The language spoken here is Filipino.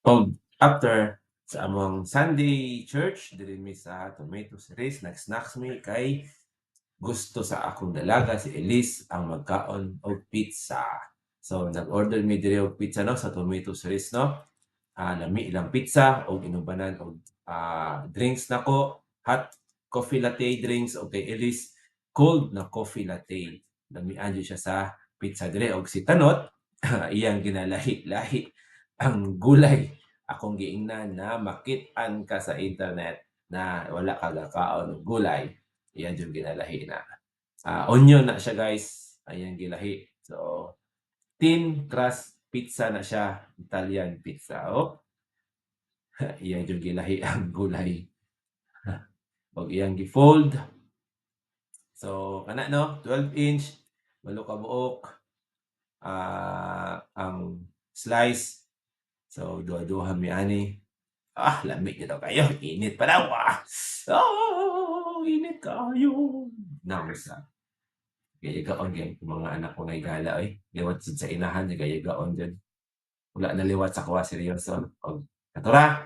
Og after sa among Sunday church diri mi sa Tomato Series, nag-snacks mi kay gusto sa akong dalaga si Elise ang magkaon og pizza. So nag-order mi diri og pizza 'no sa Tomato Series 'no. Lami ilang pizza og inubanan og drinks nako, hot coffee latte drinks og kay Elise cold na coffee latte. Lamian jud siya sa pizza diri og si Tanot iyang ginalahi-lahi ang gulay. Akong giingnan na makit-an ka sa internet na wala ka gakaon og gulay, iya jud ginalahi na. Onion na siya guys, ayang gilahi. So, thin crust pizza na siya, Italian pizza. Iya jud gilahi ang gulay. Og iyang gi-fold. So, kana 'no, 12-inch, 8 ka buok, ang slice. So, duha-duha mi ani. Lamig na daw kayo, init pa daw. Init kayo. Nausa. Gayagaon gyud mga anak ko nga higala oy. Liwat jud sa inahan gayagaon jud. Wala na liwat sa kuha seryoso og katura.